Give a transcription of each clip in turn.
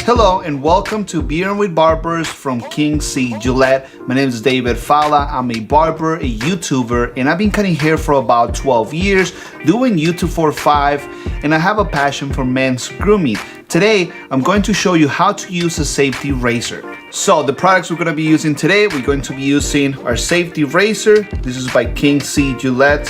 Hello and welcome to Beer with Barbers from King C Gillette. My name is David Falla. I'm a barber, a YouTuber, and I've been cutting hair for about 12 years, doing YouTube for 5, and I have a passion for men's grooming. Today, I'm going to show you how to use a safety razor. So the products we're going to be using today, we're going to be using our safety razor. This is by King C Gillette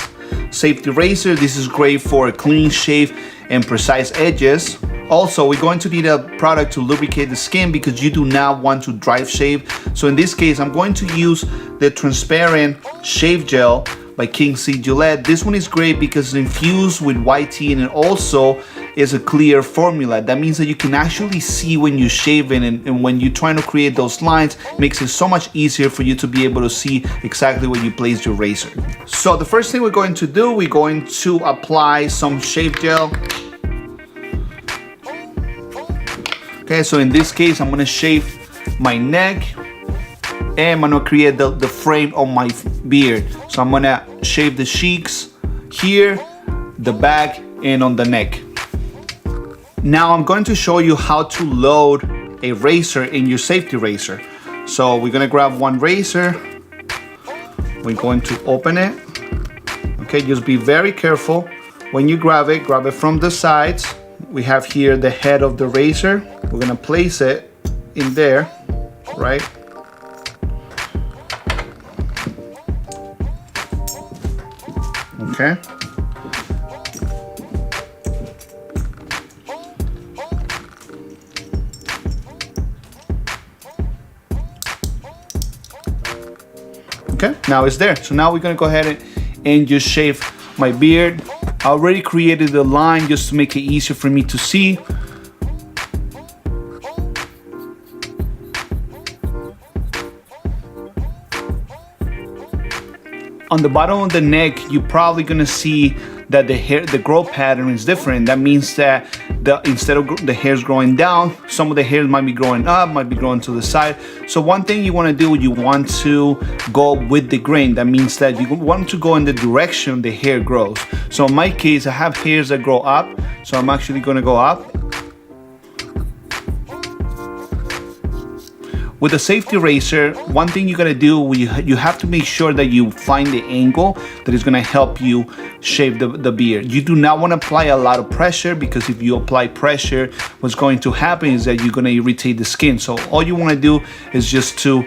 safety razor. This is great for a clean shave and precise edges. Also, we're going to need a product to lubricate the skin because you do not want to dry shave. So in this case, I'm going to use the transparent shave gel by King C Gillette. This one is great because it's infused with white tea and it also is a clear formula. That means that you can actually see when you're shaving, and when you're trying to create those lines, it makes it so much easier for you to be able to see exactly where you place your razor. So the first thing we're going to do, we're going to apply some shave gel. Okay, so in this case, I'm gonna shave my neck and I'm gonna create the frame of my beard. So I'm gonna shave the cheeks here, the back, and on the neck. Now I'm going to show you how to load a razor in your safety razor. So we're gonna grab one razor. We're going to open it. Okay, just be very careful. When you grab it from the sides. We have here the head of the razor. We're gonna place it in there, right? Okay. Okay, now it's there. So now we're gonna go ahead and just shave my beard. I already created the line just to make it easier for me to see. On the bottom of the neck, you're probably gonna see that the growth pattern is different. That means that instead of the hairs growing down, some of the hairs might be growing up, might be growing to the side. So one thing you want to do, you want to go with the grain. That means that you want to go in the direction the hair grows. So in my case, I have hairs that grow up, so I'm actually going to go up. With a safety razor, one thing you gotta do, you have to make sure that you find the angle that is gonna help you shave the beard. You do not want to apply a lot of pressure, because if you apply pressure, what's going to happen is that you're gonna irritate the skin. So all you wanna do is just to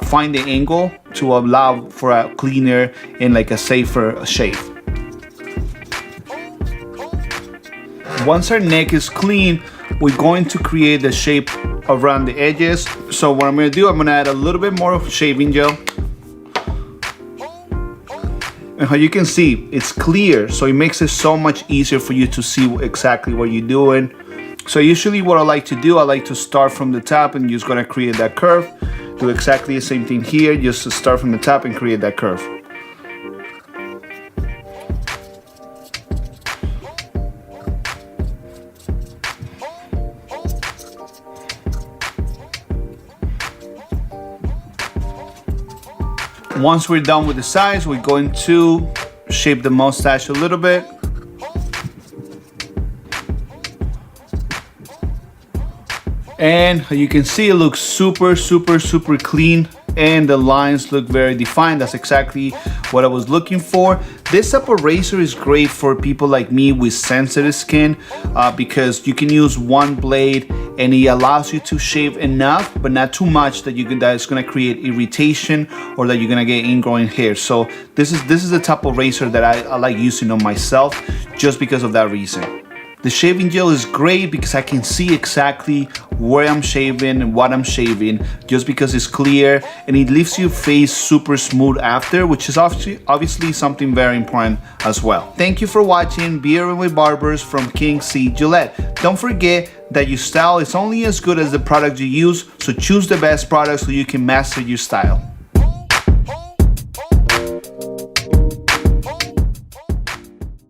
find the angle to allow for a cleaner and like a safer shave. Once our neck is clean, we're going to create the shape around the edges. So what I'm going to do, I'm going to add a little bit more of shaving gel. And how you can see, it's clear, so it makes it so much easier for you to see exactly what you're doing. So usually what I like to do, I like to start from the top and just going to create that curve. Do exactly the same thing here, just to start from the top and create that curve. Once we're done with the sides, we're going to shape the mustache a little bit. And you can see it looks super clean, and the lines look very defined. That's exactly what I was looking for. This type of razor is great for people like me with sensitive skin because you can use one blade and it allows you to shave enough, but not too much that it's gonna create irritation or that you're gonna get ingrowing hair. So this is the type of razor that I like using on myself, just because of that reason. The shaving gel is great because I can see exactly where I'm shaving and what I'm shaving, just because it's clear, and it leaves your face super smooth after, which is obviously something very important as well. Thank you for watching Beer with Barbers from King C Gillette. Don't forget that your style is only as good as the product you use, so choose the best product so you can master your style.